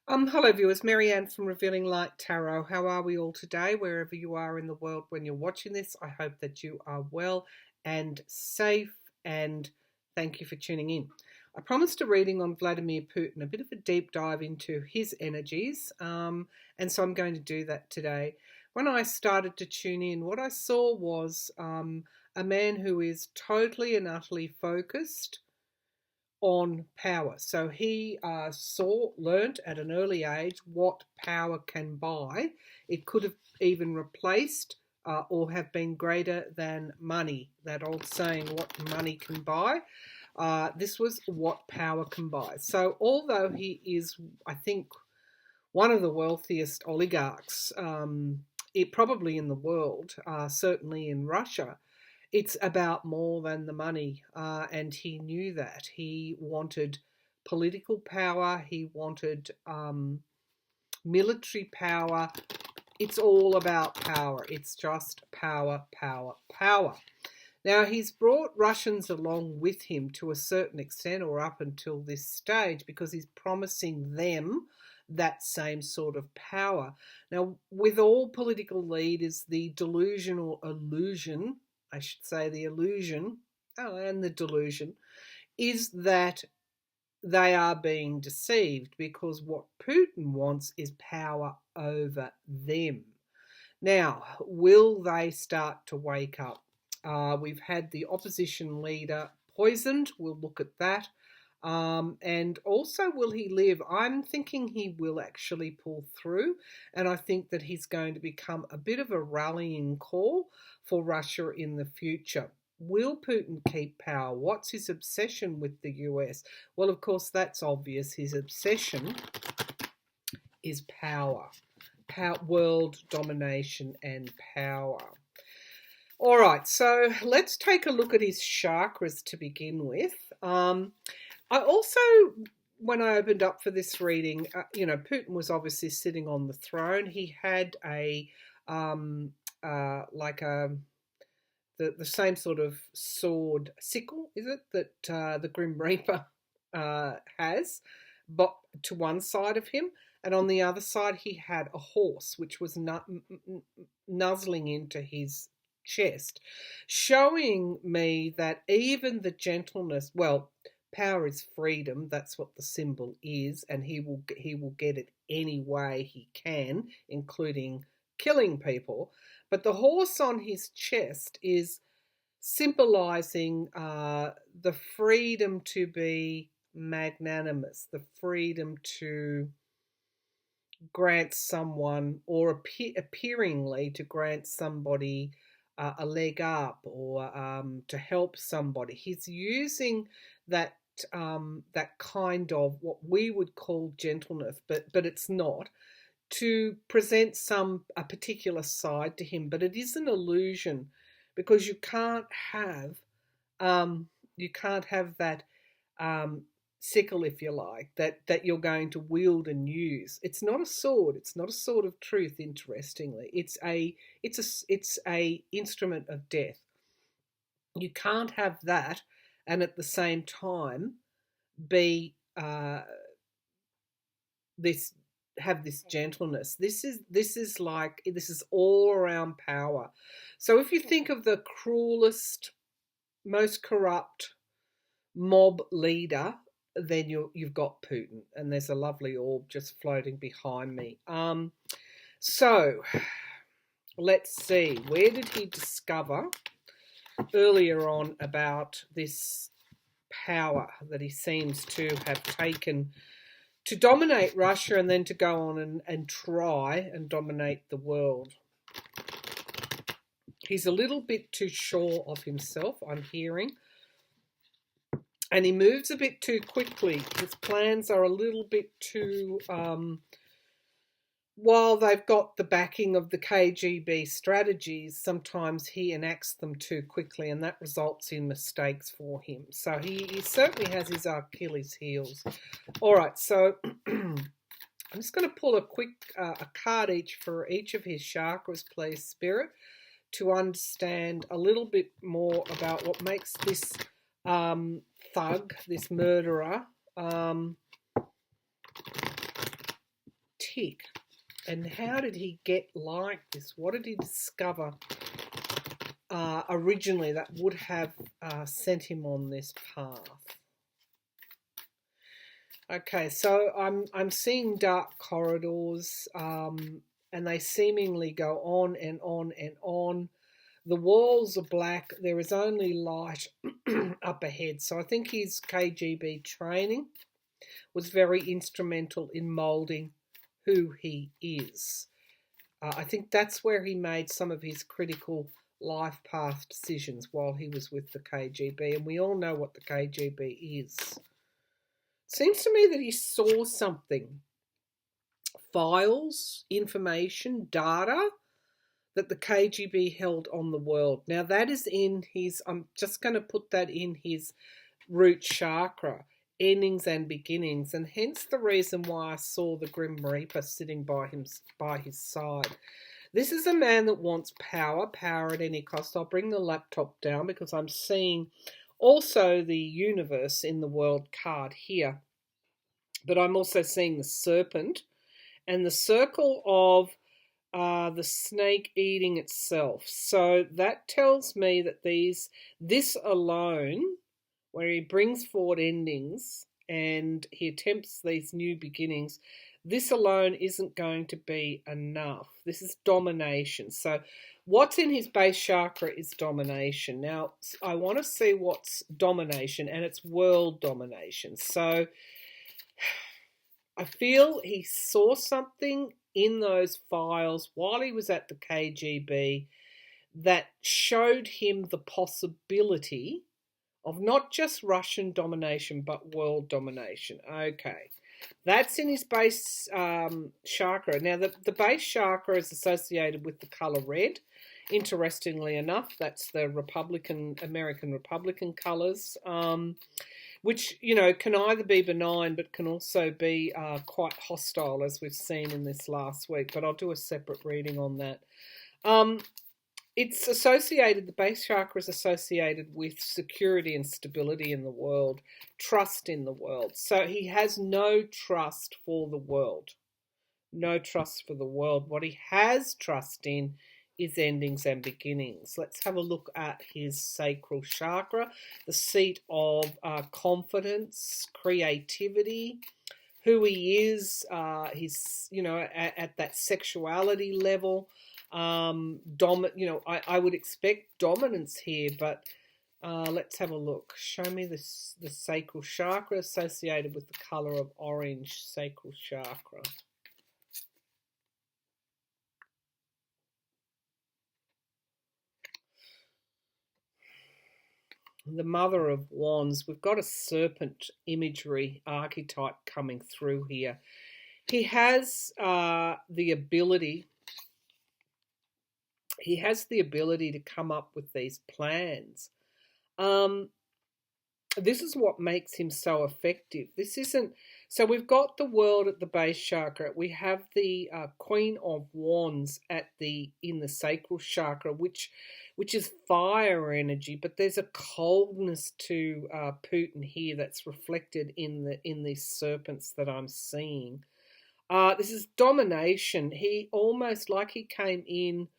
Hello viewers, Marianne from Revealing Light Tarot. How are we all today? Wherever you are in the world when you're watching this, I hope that you are well and safe, and thank you for tuning in. I promised a reading on Vladimir Putin, a bit of a deep dive into his energies, and so I'm going to do that today. When I started to tune in, what I saw was a man who is totally and utterly focused on power. So he learnt at an early age what power can buy. It could have even replaced or have been greater than money. That old saying, what money can buy. This was what power can buy. So although he is, I think, one of the wealthiest oligarchs, probably in the world, certainly in Russia, it's about more than the money, and he knew that. He wanted political power, he wanted military power. It's all about power. It's just power, power, power. Now, he's brought Russians along with him to a certain extent, or up until this stage, because he's promising them that same sort of power. Now, with all political leaders, the delusion or illusion, I should say the illusion, and the delusion, is that they are being deceived, because what Putin wants is power over them. Now, will they start to wake up? We've had the opposition leader poisoned. We'll look at that. And also, will he live? I'm thinking he will actually pull through, and I think that he's going to become a bit of a rallying call for Russia in the future. Will Putin keep power? What's his obsession with the US? Well, of course, that's obvious. His obsession is power, world domination and power. All right, so let's take a look at his chakras to begin with. I also, when I opened up for this reading, Putin was obviously sitting on the throne. He had the same sort of sword, sickle, is it, that the Grim Reaper has, but to one side of him, and on the other side he had a horse which was nuzzling into his chest, showing me that even the gentleness, well, power is freedom. That's what the symbol is, and he will get it any way he can, including killing people. But the horse on his chest is symbolizing the freedom to be magnanimous, the freedom to grant someone, or appearingly to grant somebody a leg up, or to help somebody. He's using that kind of what we would call gentleness, but it's not, to present a particular side to him. But it is an illusion, because you can't have that sickle, if you like, that you're going to wield and use. It's not a sword. It's not a sword of truth. Interestingly, it's a instrument of death. You can't have that and at the same time be have this gentleness. This is all around power. So if you think of the cruelest, most corrupt mob leader, then you've got Putin, and there's a lovely orb just floating behind me. So let's see, where did he discover earlier on about this power that he seems to have taken to dominate Russia, and then to go on and try and dominate the world? He's a little bit too sure of himself, I'm hearing. And he moves a bit too quickly. His plans are a little bit too, while they've got the backing of the KGB strategies, sometimes he enacts them too quickly, and that results in mistakes for him. So he certainly has his Achilles heels. All right, so I'm just going to pull a card each for each of his chakras, please, Spirit, to understand a little bit more about what makes this thug, this murderer, tick? And how did he get like this? What did he discover originally that would have sent him on this path? Okay, so I'm seeing dark corridors, and they seemingly go on and on and on. The walls are black. There is only light up ahead. So I think his KGB training was very instrumental in moulding who he is. I think that's where he made some of his critical life path decisions while he was with the KGB. And we all know what the KGB is. Seems to me that he saw something. Files, information, data that the KGB held on the world. Now that is in his, I'm just going to put that in his root chakra, endings and beginnings, and hence the reason why I saw the Grim Reaper sitting by his side. This is a man that wants power at any cost. I'll bring the laptop down because I'm seeing also the universe in the world card here, but I'm also seeing the serpent and the circle of the snake eating itself. So that tells me that this alone, where he brings forward endings and he attempts these new beginnings, this alone isn't going to be enough. This is domination. So what's in his base chakra is domination. Now, I want to see what's domination, and it's world domination. So I feel he saw something in those files while he was at the KGB that showed him the possibility of not just Russian domination but world domination. Okay, that's in his base chakra. Now the base chakra is associated with the colour red. Interestingly enough, that's the American Republican colours, which, you know, can either be benign but can also be quite hostile, as we've seen in this last week. But I'll do a separate reading on that. It's associated, the base chakra is associated with security and stability in the world, trust in the world. So he has no trust for the world. No trust for the world. What he has trust in is endings and beginnings. Let's have a look at his sacral chakra, the seat of confidence, creativity, who he is, his, you know, at that sexuality level. You know, I would expect dominance here, but let's have a look. Show me the sacral chakra associated with the color of orange. Sacral chakra. The Mother of Wands. We've got a serpent imagery archetype coming through here. He has the ability. He has the ability to come up with these plans. This is what makes him so effective. This isn't. So we've got the world at the base chakra. We have the Queen of Wands in the sacral chakra, which is fire energy. But there's a coldness to Putin here that's reflected in these serpents that I'm seeing. This is domination. He almost like he came in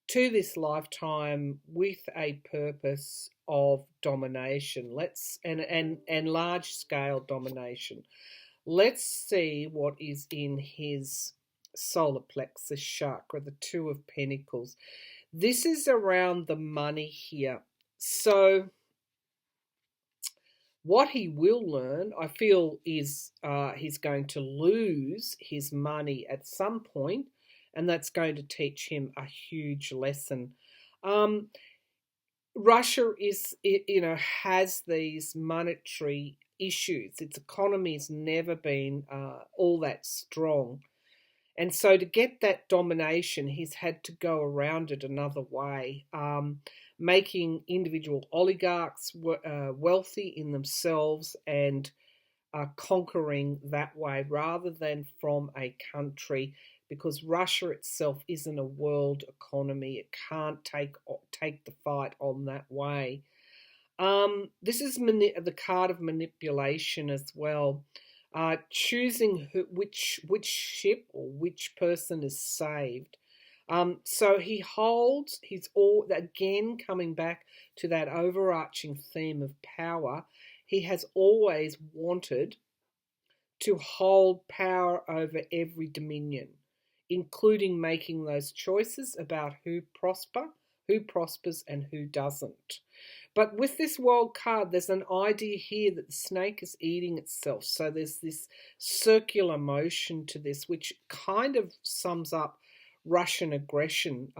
to this lifetime with a purpose of domination. And large scale domination. Let's see what is in his solar plexus chakra, the Two of Pentacles. This is around the money here. So what he will learn, I feel, is he's going to lose his money at some point, and that's going to teach him a huge lesson. Russia has these monetary issues. Its economy's never been all that strong. And so to get that domination, he's had to go around it another way, making individual oligarchs wealthy in themselves and conquering that way rather than from a country, because Russia itself isn't a world economy. It can't take the fight on that way. This is the card of manipulation as well. choosing which ship or which person is saved. So he holds, he's all, again coming back to that overarching theme of power, he has always wanted to hold power over every dominion, including making those choices about who prospers and who doesn't. But with this world card, there's an idea here that the snake is eating itself. So there's this circular motion to this, which kind of sums up Russian aggression.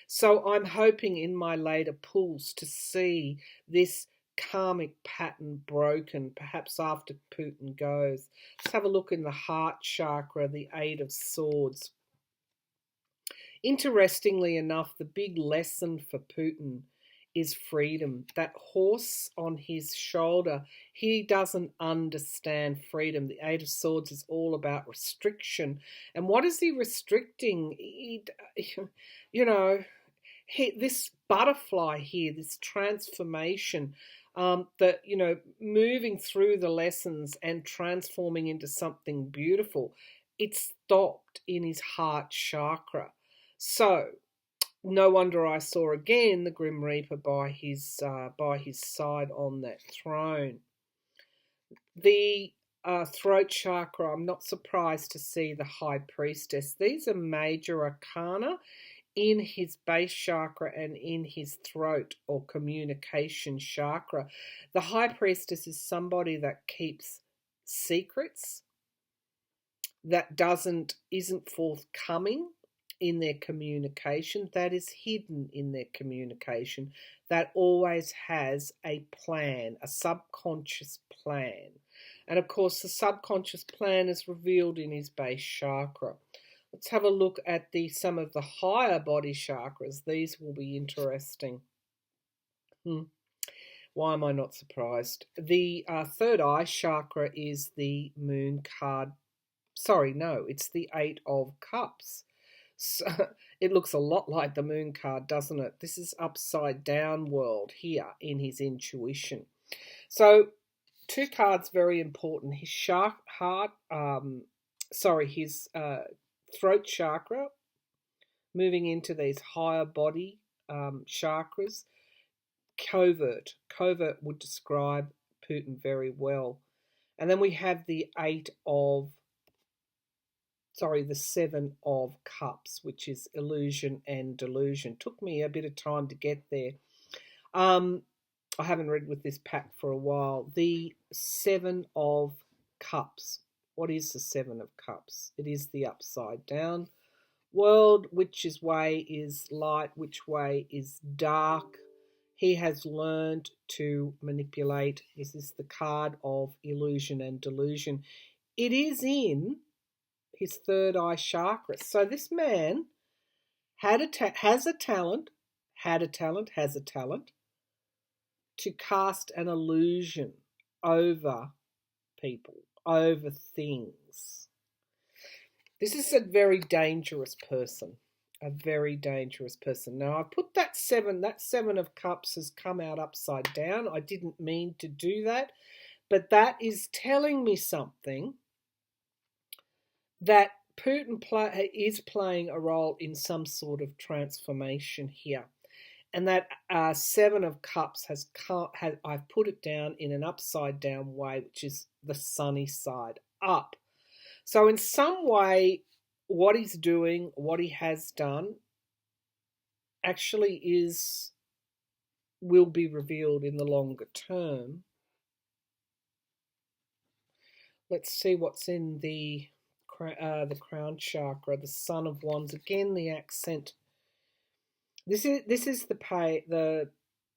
So I'm hoping in my later pulls to see this karmic pattern broken, perhaps after Putin goes. Let's have a look in the heart chakra, the Eight of Swords. Interestingly enough, the big lesson for Putin is freedom. That horse on his shoulder, he doesn't understand freedom. The Eight of Swords is all about restriction. And what is he restricting? This butterfly here, this transformation, that, moving through the lessons and transforming into something beautiful, it stopped in his heart chakra. So, no wonder I saw again the Grim Reaper by his side on that throne. The throat chakra, I'm not surprised to see the High Priestess. These are major arcana in his base chakra and in his throat or communication chakra. The High Priestess is somebody that keeps secrets, that isn't forthcoming in their communication, that is hidden in their communication, that always has a plan, a subconscious plan. And of course, the subconscious plan is revealed in his base chakra. Let's have a look at some of the higher body chakras. These will be interesting. Why am I not surprised? The third eye chakra is the moon card. Sorry, no, it's the Eight of Cups. So it looks a lot like the moon card, doesn't it? This is upside down world here in his intuition. So two cards very important. His his throat chakra, moving into these higher body chakras. Covert would describe Putin very well. And then we have the Seven of Cups, which is illusion and delusion. Took me a bit of time to get there. I haven't read with this pack for a while. The Seven of Cups. What is the Seven of Cups? It is the upside down world. Which way is light? Which way is dark? He has learned to manipulate. This is the card of illusion and delusion. It is in his third eye chakra. So this man has a talent to cast an illusion over people, over things. This is a very dangerous person. A very dangerous person. Now, I put that seven of cups has come out upside down. I didn't mean to do that, but that is telling me something, that Putin is playing a role in some sort of transformation here. And that Seven of Cups I've put it down in an upside down way, which is the sunny side up. So in some way, what he's doing, what he has done, actually will be revealed in the longer term. Let's see what's in the crown chakra, the Son of Wands. Again, the accent. This is the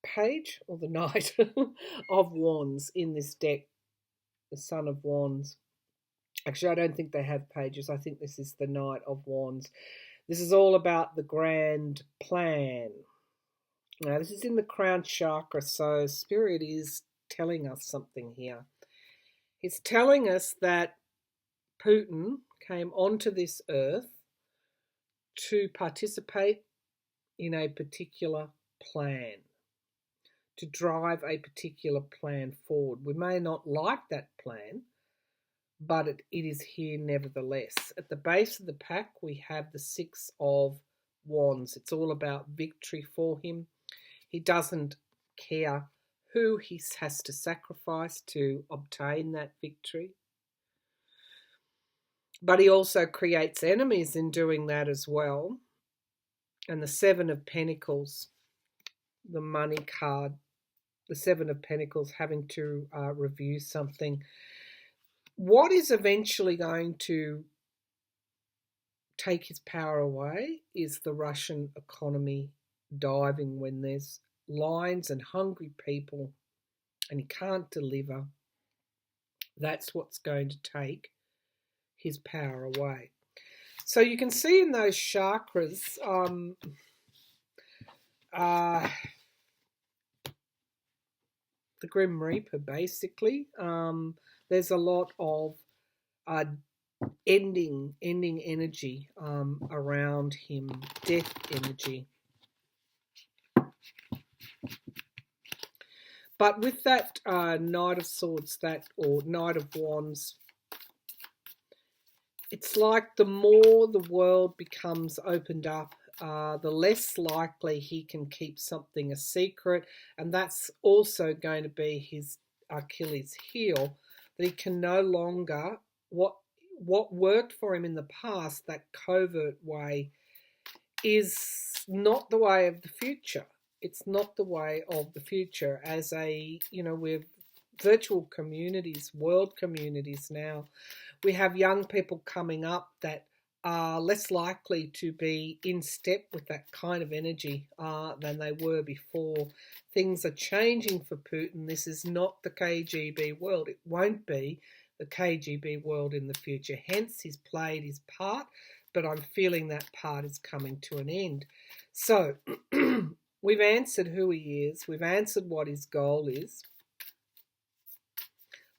page or the Knight of Wands in this deck, the Son of Wands. Actually, I don't think they have pages. I think this is the Knight of Wands. This is all about the grand plan. Now, this is in the crown chakra, so Spirit is telling us something here. It's telling us that Putin came onto this earth to participate in a particular plan, to drive a particular plan forward. We may not like that plan, but it is here nevertheless. At the base of the pack, we have the Six of Wands. It's all about victory for him. He doesn't care who he has to sacrifice to obtain that victory. But he also creates enemies in doing that as well. And the Seven of Pentacles, the money card, the Seven of Pentacles having to review something. What is eventually going to take his power away is the Russian economy diving when there's lines and hungry people and he can't deliver. That's what's going to take his power away. So you can see in those chakras, the Grim Reaper, basically. There's a lot of ending energy around him, death energy. But with that Knight of Swords, or Knight of Wands, it's like the more the world becomes opened up, the less likely he can keep something a secret. And that's also going to be his Achilles heel, that he can no longer, what worked for him in the past, that covert way, is not the way of the future. It's not the way of the future. As we're virtual communities, world communities now, we have young people coming up that are less likely to be in step with that kind of energy than they were before. Things are changing for Putin. This is not the KGB world. It won't be the KGB world in the future. Hence, he's played his part, but I'm feeling that part is coming to an end. So, we've answered who he is. We've answered what his goal is.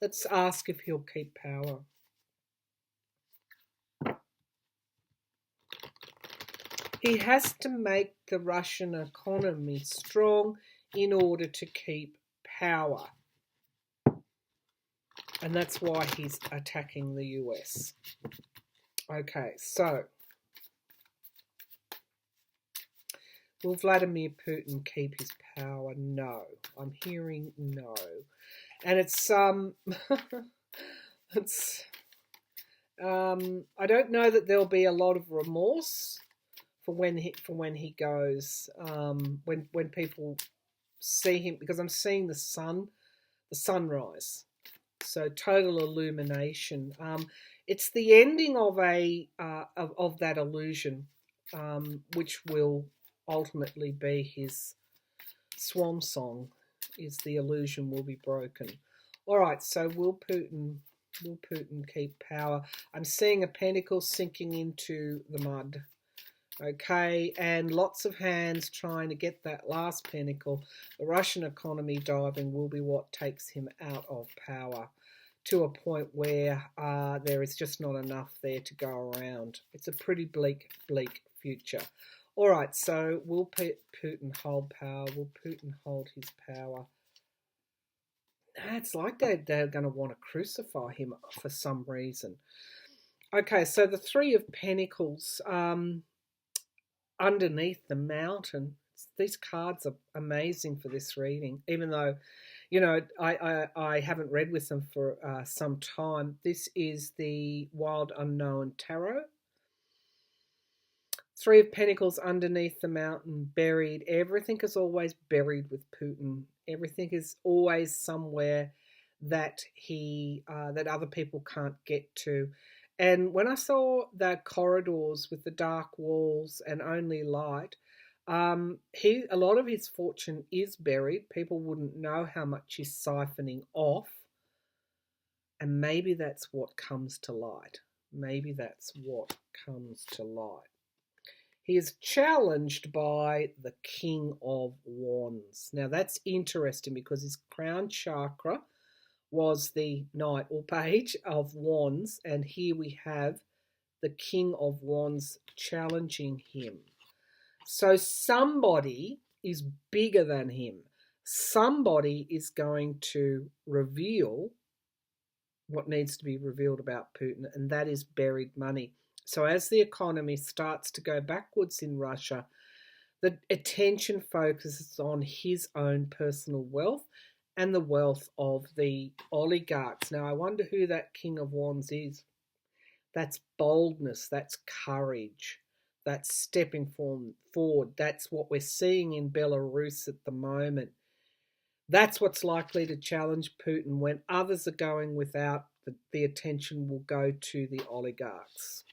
Let's ask if he'll keep power. He has to make the Russian economy strong in order to keep power. And that's why he's attacking the US. Okay, so will Vladimir Putin keep his power? No. I'm hearing no. And it's I don't know that there'll be a lot of remorse for when he goes, when people see him, because I'm seeing the sunrise, so total illumination. It's the ending of of that illusion, which will ultimately be his swan song. Is the illusion will be broken. All right, so will Putin keep power? I'm seeing a pentacle sinking into the mud. Okay, and lots of hands trying to get that last pentacle. The Russian economy diving will be what takes him out of power to a point where there is just not enough there to go around. It's a pretty bleak future. All right, so will Putin hold power? Will Putin hold his power? It's like they're going to want to crucify him for some reason. Okay, so the Three of Pentacles, underneath the mountain. These cards are amazing for this reading, even though, I haven't read with them for some time. This is the Wild Unknown Tarot. Three of Pentacles underneath the mountain, buried. Everything is always buried with Putin. Everything is always somewhere that that other people can't get to. And when I saw the corridors with the dark walls and only light, a lot of his fortune is buried. People wouldn't know how much he's siphoning off. And maybe that's what comes to light. Maybe that's what comes to light. He is challenged by the King of Wands. Now that's interesting because his crown chakra was the Knight or Page of Wands, and here we have the King of Wands challenging him. So somebody is bigger than him. Somebody is going to reveal what needs to be revealed about Putin, and that is buried money. So as the economy starts to go backwards in Russia, the attention focuses on his own personal wealth and the wealth of the oligarchs. Now, I wonder who that King of Wands is. That's boldness, that's courage, that's stepping forward. That's what we're seeing in Belarus at the moment. That's what's likely to challenge Putin. When others are going without, the attention will go to the oligarchs.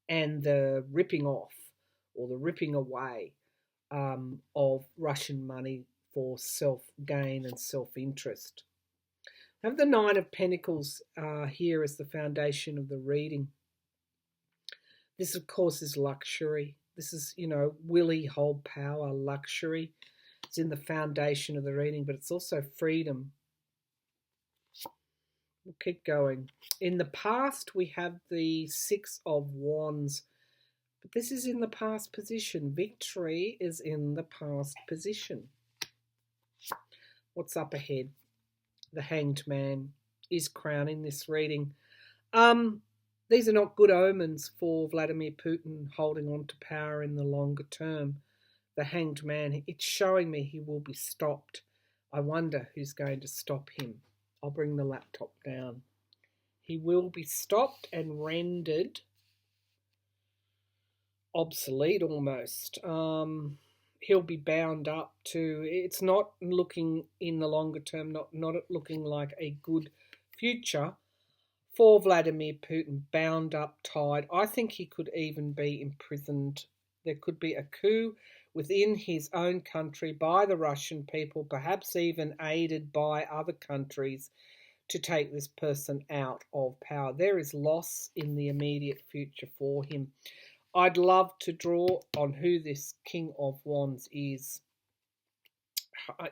And the ripping off or the ripping away of Russian money for self-gain and self-interest. I have the Nine of Pentacles here as the foundation of the reading. This, of course, is luxury. This is, willy, hold power, luxury. It's in the foundation of the reading, but it's also freedom. We'll keep going. In the past, we have the Six of Wands, but this is in the past position. Victory is in the past position. What's up ahead? The Hanged Man is crowning this reading. These are not good omens for Vladimir Putin holding on to power in the longer term. The Hanged Man, it's showing me he will be stopped. I wonder who's going to stop him. I'll bring the laptop down. He will be stopped and rendered obsolete almost. He'll be bound up to, it's not looking in the longer term, not looking like a good future for Vladimir Putin, bound up, tied. I think he could even be imprisoned. There could be a coup within his own country by the Russian people, perhaps even aided by other countries to take this person out of power. There is loss in the immediate future for him. I'd love to draw on who this King of Wands is.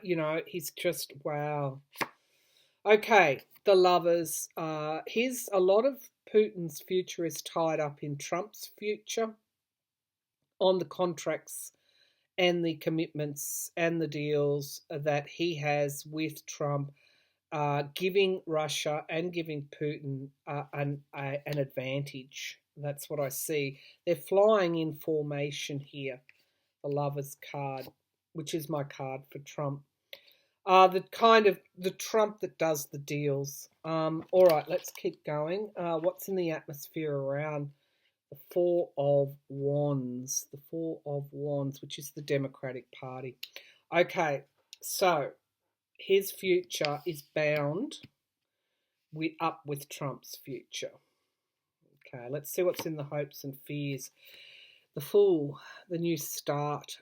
He's just, wow. Okay, the Lovers. A lot of Putin's future is tied up in Trump's future, on the contracts and the commitments and the deals that he has with Trump, giving Russia and giving Putin an advantage. That's what I see. They're flying in formation here, the Lovers card, which is my card for Trump. The Trump that does the deals. All right, let's keep going. What's in the atmosphere around the Four of Wands? The Four of Wands, which is the Democratic Party. Okay, so his future is bound up with Trump's future. Okay, let's see what's in the hopes and fears. The Fool, the new start.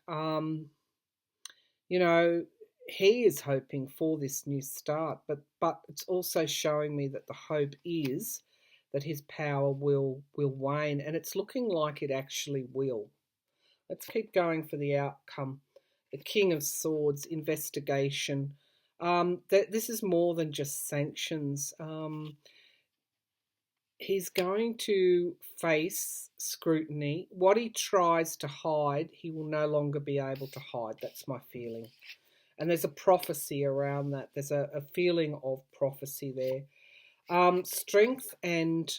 He is hoping for this new start, but it's also showing me that the hope is that his power will wane, and it's looking like it actually will. Let's keep going for the outcome. The King of Swords, investigation. This is more than just sanctions. He's going to face scrutiny. What he tries to hide, he will no longer be able to hide. That's my feeling. And there's a prophecy around that. There's a feeling of prophecy there. Strength and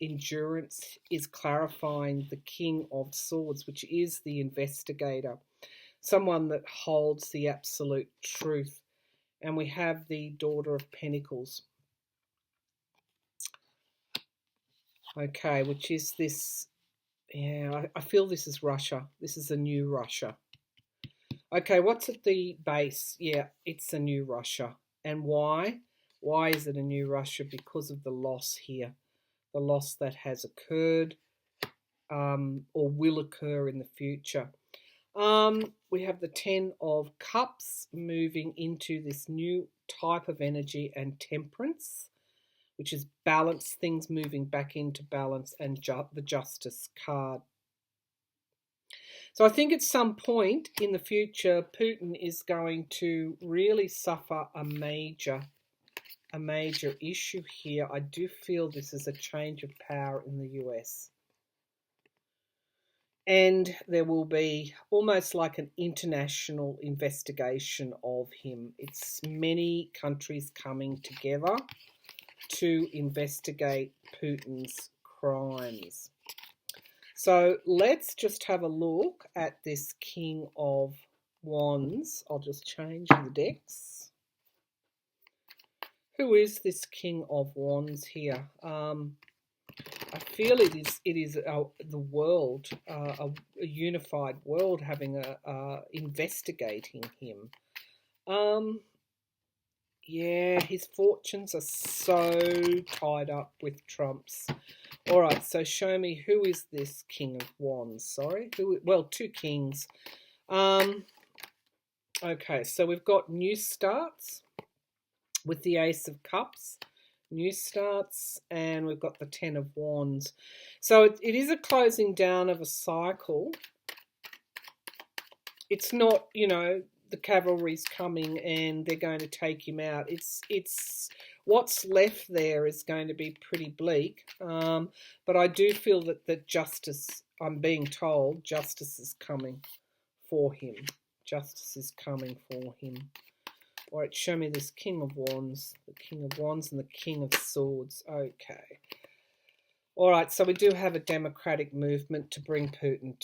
endurance is clarifying the King of Swords, which is the investigator, someone that holds the absolute truth. And we have the Daughter of Pentacles. Okay, which is this, I feel this is Russia. This is a new Russia. Okay, what's at the base? Yeah, it's a new Russia. And why? Why is it a new Russia? Because of the loss here. The loss that has occurred or will occur in the future. We have the Ten of Cups moving into this new type of energy and temperance, which is balance, things moving back into balance, and the Justice card. So I think at some point in the future, Putin is going to really suffer a major issue here. I do feel this is a change of power in the US. And there will be almost like an international investigation of him. It's many countries coming together to investigate Putin's crimes. So let's just have a look at this King of Wands. I'll just change the decks. Who is this King of Wands here? I feel it is the world, a unified world, having investigating him. Yeah, his fortunes are so tied up with Trump's. All right, so show me, who is this King of Wands? Sorry, well, two kings. Okay, so we've got new starts with the Ace of Cups, new starts, and we've got the Ten of Wands. So it is a closing down of a cycle. It's not, you know, the cavalry's coming and they're going to take him out. It's what's left there is going to be pretty bleak. But I do feel that justice, I'm being told, justice is coming for him. Justice is coming for him. All right, show me this King of Wands, the King of Wands and the King of Swords. Okay. All right, so we do have a democratic movement to bring Putin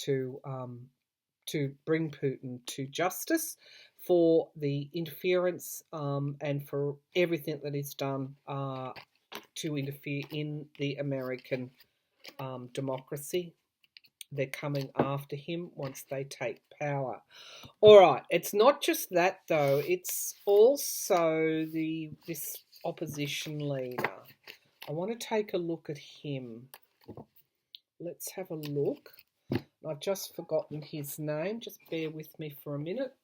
to justice for the interference and for everything that is done to interfere in the American democracy. They're coming after him once they take power. All right, it's not just that though. It's also this opposition leader. I want to take a look at him. Let's have a look. I've just forgotten his name. Just bear with me for a minute.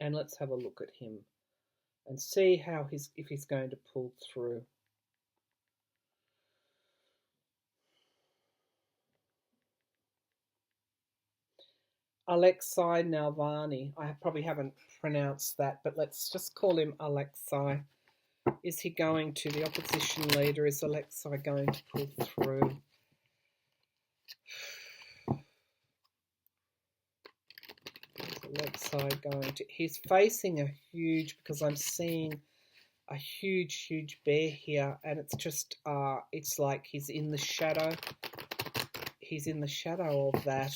And let's have a look at him and see how if he's going to pull through. Alexei Navalny. I probably haven't pronounced that, but let's just call him Alexei. Is he going to, the opposition leader, is Alexei going to pull through? Alexei going to, he's facing a huge, because I'm seeing a huge bear here, and it's just, it's like he's in the shadow. He's in the shadow of that.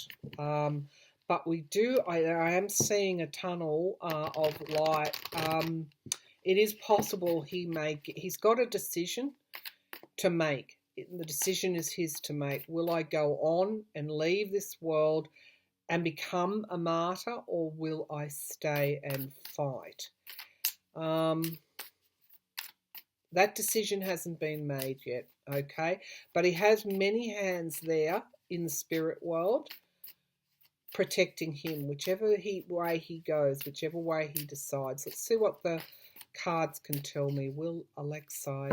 But we do, I am seeing a tunnel of light. It is possible he's got a decision to make. The decision is his to make. Will I go on and leave this world and become a martyr, or will I stay and fight? That decision hasn't been made yet, okay? But he has many hands there in the spirit world protecting him, whichever way he goes, whichever way he decides. Let's see what the cards can tell me. Will Alexei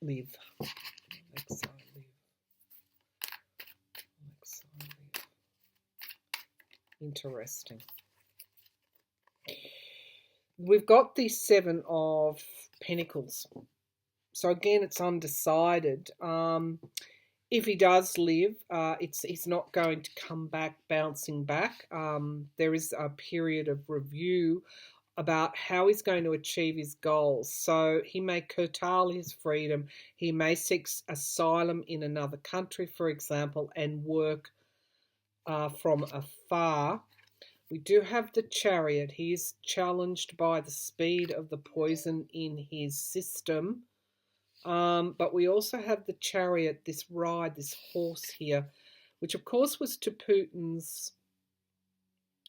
live? Alexei live. Alexei live. Interesting. We've got the Seven of Pentacles. So again, it's undecided. If he does live, he's not going to come back bouncing back. There is a period of review about how he's going to achieve his goals. So he may curtail his freedom. He may seek asylum in another country, for example, and work from afar. We do have the Chariot. He is challenged by the speed of the poison in his system. But we also have the Chariot, this ride, this horse here, which of course was to Putin's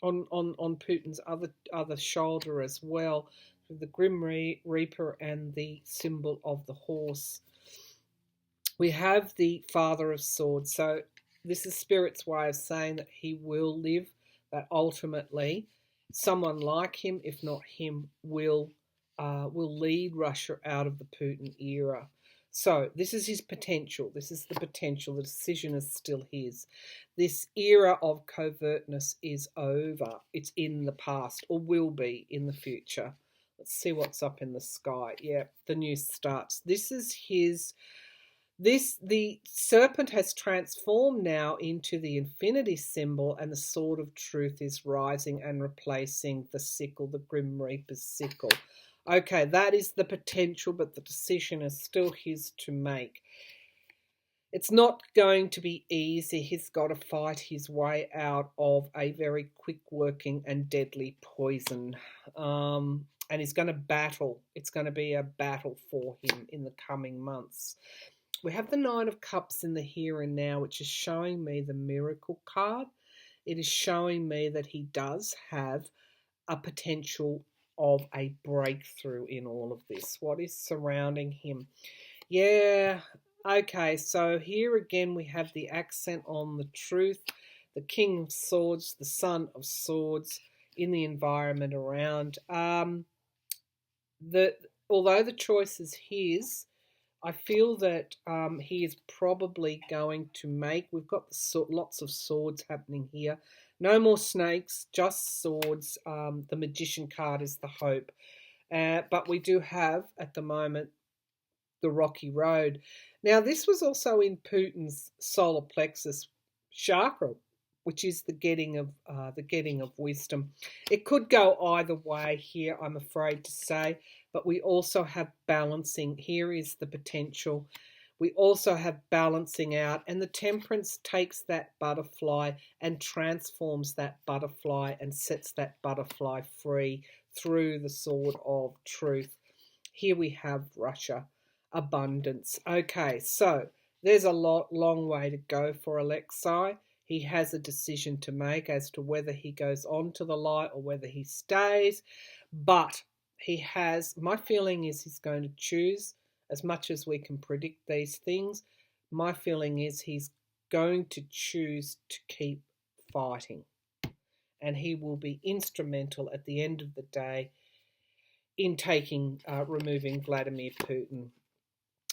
on Putin's other shoulder as well, with the Grim Reaper and the symbol of the horse. We have the Father of Swords. So this is Spirit's way of saying that he will live, that ultimately someone like him, if not him, will lead Russia out of the Putin era. So this is his potential. This is the potential. The decision is still his. This era of covertness is over. It's in the past, or will be in the future. Let's see what's up in the sky. Yeah, the new starts. This is his. The serpent has transformed now into the infinity symbol, and the sword of truth is rising and replacing the sickle, the Grim Reaper's sickle. Okay, that is the potential, but the decision is still his to make. It's not going to be easy. He's got to fight his way out of a very quick working and deadly poison. And he's going to battle. It's going to be a battle for him in the coming months. We have the Nine of Cups in the here and now, which is showing me the miracle card. It is showing me that he does have a potential of a breakthrough in all of this. What is surrounding him? Yeah, okay, so here again we have the accent on the truth, the King of Swords, the Son of Swords in the environment around. Although the choice is his, I feel that he is probably going to make. We've got lots of swords happening here. No more snakes, just swords. The Magician card is the hope. But we do have, at the moment, the rocky road. Now, this was also in Putin's solar plexus chakra, which is the getting of wisdom. It could go either way here, I'm afraid to say, but we also have balancing. Here is the potential. We also have balancing out, and the temperance takes that butterfly and transforms that butterfly and sets that butterfly free through the sword of truth. Here we have Russia, abundance. Okay, so there's a long way to go for Alexei. He has a decision to make as to whether he goes on to the light or whether he stays, but my feeling is he's going to choose. As much as we can predict these things, my feeling is he's going to choose to keep fighting, and he will be instrumental at the end of the day in removing Vladimir Putin.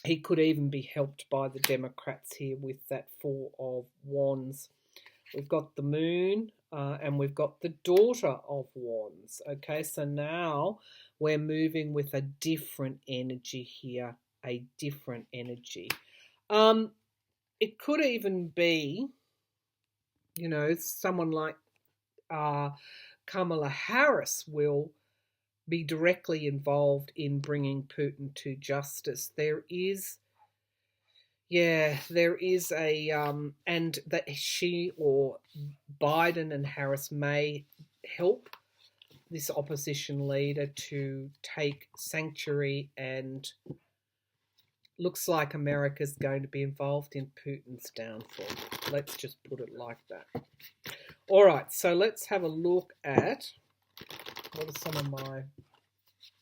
He could even be helped by the Democrats here with that Four of Wands. We've got the Moon and we've got the Daughter of Wands. Okay, so now we're moving with a different energy here, a different energy. It could even be, someone like Kamala Harris will be directly involved in bringing Putin to justice. There is and that she or Biden and Harris may help this opposition leader to take sanctuary, and looks like America's going to be involved in Putin's downfall. Let's just put it like that. All right, so let's have a look at what are some of my...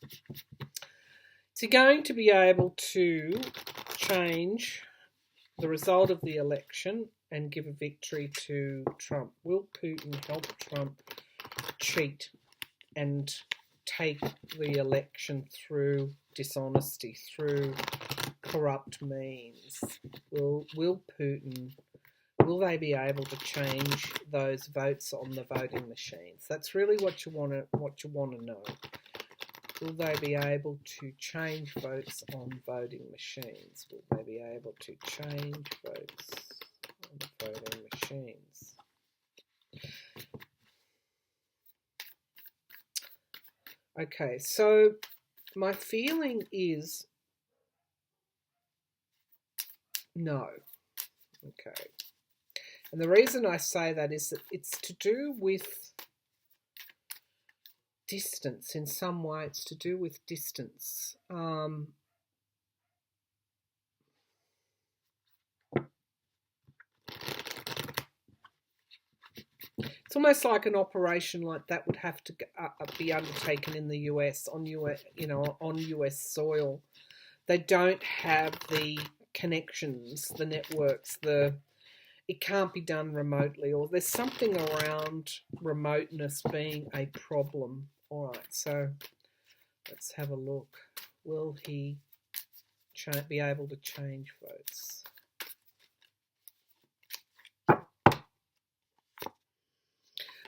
Is he going to be able to change the result of the election and give a victory to Trump? Will Putin help Trump cheat and take the election through dishonesty, through corrupt means? Will they be able to change those votes on the voting machines? That's really what you want to know. Will they be able to change votes on voting machines? Will they be able to change votes on voting machines? Okay, so my feeling is no. Okay. And the reason I say that is that it's to do with distance. In some way, it's to do with distance. It's almost like an operation like that would have to be undertaken in the US on US soil. They don't have the connections, the networks, it can't be done remotely, or there's something around remoteness being a problem. All right, so let's have a look. Will he be able to change votes?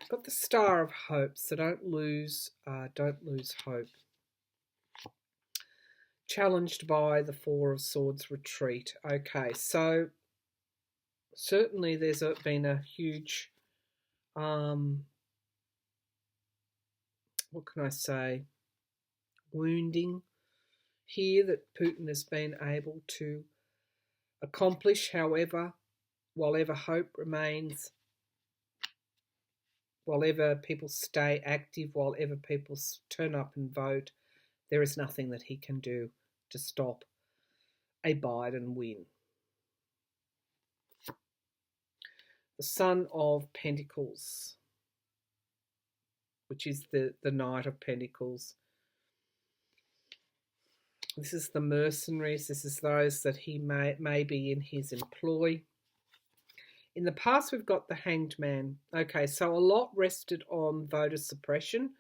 Got the Star of Hope, so don't lose hope. Challenged by the Four of Swords retreat. Okay, so certainly there's been a huge, what can I say? wounding here that Putin has been able to accomplish. However, while ever hope remains, while ever people stay active, while ever people turn up and vote, there is nothing that he can do to stop a Biden win. The Son of Pentacles, which is the Knight of Pentacles. This is the mercenaries. This is those that he may be in his employ. In the past, we've got the Hanged Man. Okay, so a lot rested on voter suppression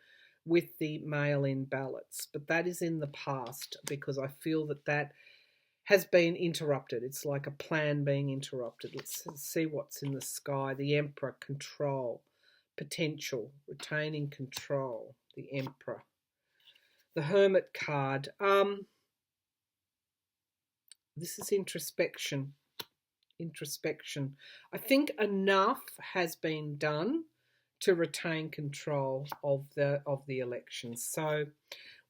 with the mail-in ballots, but that is in the past because I feel that that has been interrupted. It's like a plan being interrupted. Let's see what's in the sky. The Emperor, control, potential, retaining control. The Emperor. The Hermit card. This is introspection. Introspection. I think enough has been done to retain control of the elections. So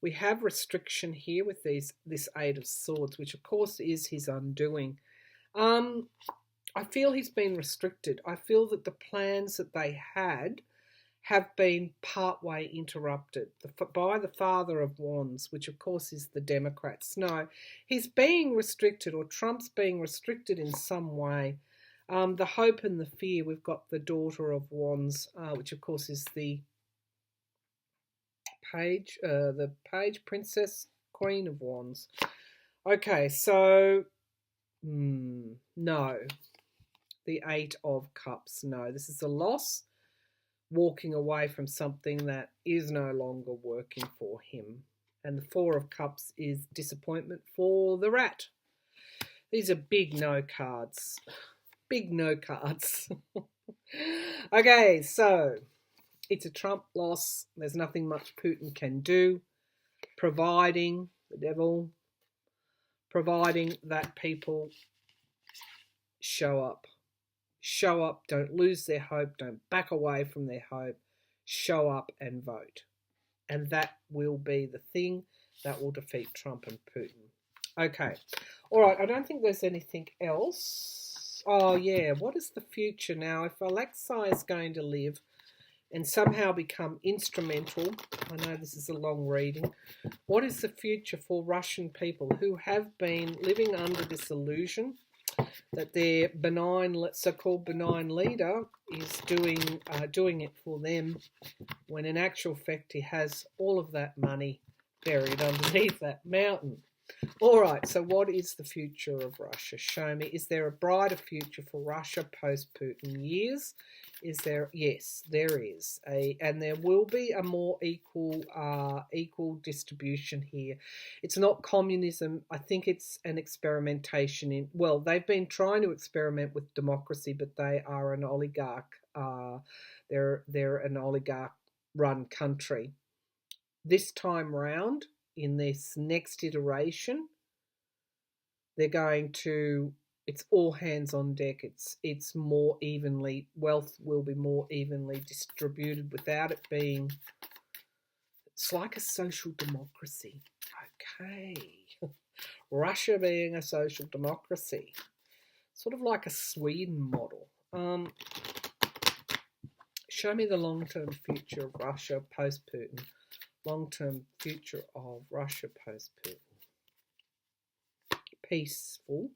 we have restriction here with this Eight of Swords, which of course is his undoing. I feel he's been restricted. I feel that the plans that they had have been partway interrupted by the Father of Wands, which of course is the Democrats. No, he's being restricted, or Trump's being restricted in some way. The hope and the fear, we've got the Daughter of Wands, which of course is the Page, Princess, Queen of Wands. Okay, so no. The Eight of Cups, no. This is a loss, walking away from something that is no longer working for him. And the Four of Cups is disappointment for the Rat. These are big no cards. Big no cards. Okay, so it's a Trump loss. There's nothing much Putin can do, providing, the devil, providing that people show up. Show up, don't lose their hope, don't back away from their hope. Show up and vote. And that will be the thing that will defeat Trump and Putin. Okay. All right, I don't think there's anything else. Oh, yeah, what is the future now? If Alexei is going to live and somehow become instrumental, I know this is a long reading, what is the future for Russian people who have been living under this illusion that their benign, so-called benign leader is doing it for them, when in actual fact he has all of that money buried underneath that mountain? All right, so what is the future of Russia? Show me. Is there a brighter future for Russia post-Putin years? Is there? Yes, there is. And there will be a more equal distribution here. It's not communism. I think it's an experimentation in. Well, they've been trying to experiment with democracy, but they are an oligarch. They're an oligarch-run country. This time round, in this next iteration, they're going to. It's all hands on deck. It's more evenly, wealth will be more evenly distributed without it being, it's like a social democracy. Okay. Russia being a social democracy. Sort of like a Sweden model. Show me the long-term future of Russia post-Putin. Long-term future of Russia post-Putin. Peaceful.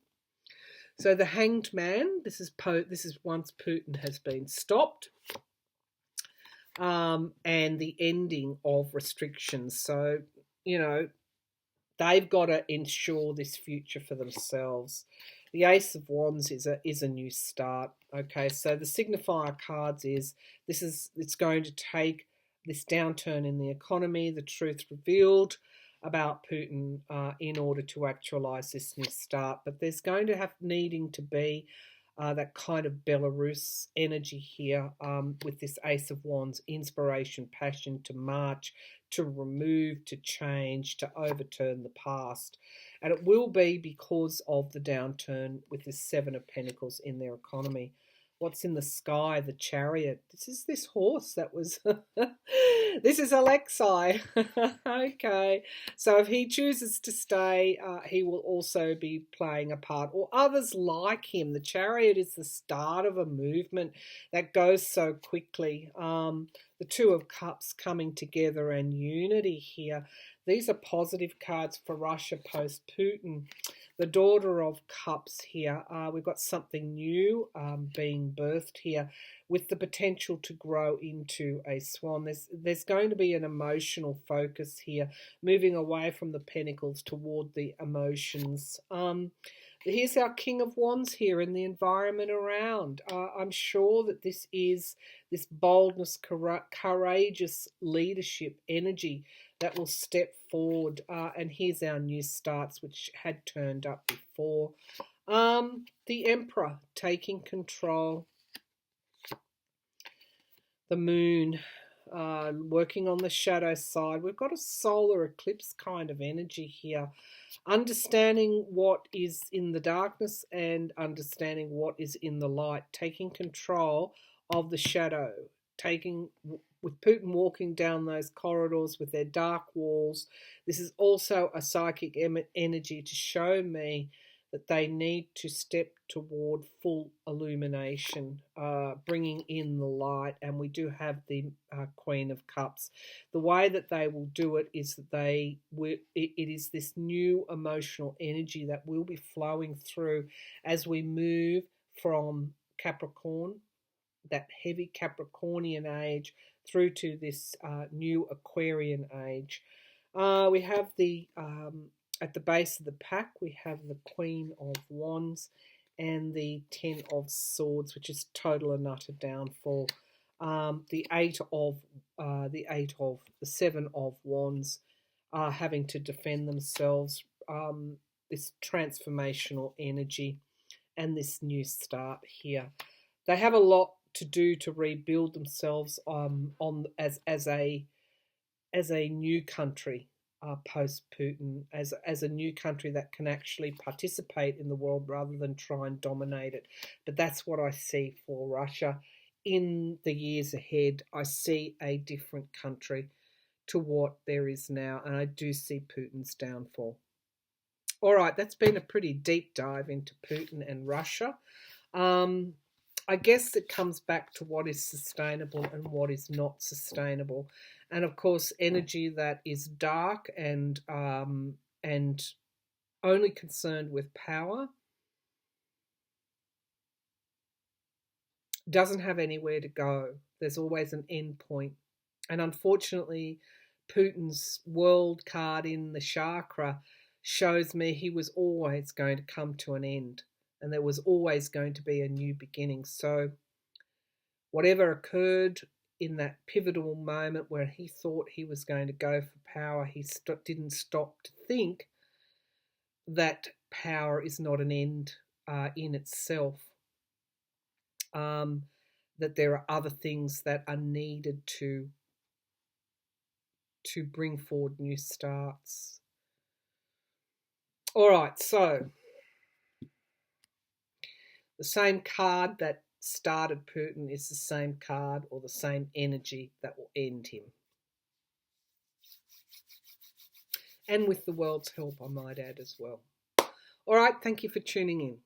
So the Hanged Man, this is once Putin has been stopped, and the ending of restrictions. So, you know, they've got to ensure this future for themselves. The Ace of Wands is a new start. Okay, so the signifier cards is it's going to take this downturn in the economy, the truth revealed about Putin in order to actualise this new start. But there's going to needing to be that kind of Belarus energy here with this Ace of Wands, inspiration, passion to march, to remove, to change, to overturn the past. And it will be because of the downturn with this Seven of Pentacles in their economy. what's in the sky, the chariot. This is this horse that was, this is Alexei. Okay, so if he chooses to stay, he will also be playing a part, or others like him. The chariot is the start of a movement that goes so quickly. The Two of Cups coming together and unity here. These are positive cards for Russia post-Putin. The Daughter of Cups here. We've got something new being birthed here with the potential to grow into a swan. There's going to be an emotional focus here, moving away from the pentacles toward the emotions. Here's our King of Wands here in the environment around. I'm sure that this is this boldness, courageous leadership energy that will step forward. And here's our new starts, which had turned up before. The Emperor taking control. The Moon working on the shadow side. We've got a solar eclipse kind of energy here. Understanding what is in the darkness and understanding what is in the light. Taking control of the shadow. With Putin walking down those corridors with their dark walls. This is also a psychic energy to show me that they need to step toward full illumination, bringing in the light. And we do have the Queen of Cups. The way that they will do it is that it is this new emotional energy that will be flowing through as we move from Capricorn, that heavy Capricornian age, through to this new Aquarian age. We have the at the base of the pack, we have the Queen of Wands and the Ten of Swords, which is total and utter downfall. The Seven of Wands having to defend themselves. This transformational energy and this new start here. They have a lot to do to rebuild themselves as a new country. Post-Putin, as a new country that can actually participate in the world rather than try and dominate it. But that's what I see for Russia. In the years ahead, I see a different country to what there is now, and I do see Putin's downfall. All right, that's been a pretty deep dive into Putin and Russia. I guess it comes back to what is sustainable and what is not sustainable. And of course, energy that is dark and only concerned with power doesn't have anywhere to go. There's always an end point. And unfortunately, Putin's world card in the chakra shows me he was always going to come to an end. And there was always going to be a new beginning. So whatever occurred in that pivotal moment where he thought he was going to go for power, he didn't stop to think that power is not an end in itself. That there are other things that are needed to bring forward new starts. All right, so the same card that started Putin is the same card or the same energy that will end him. And with the world's help, I might add as well. All right, thank you for tuning in.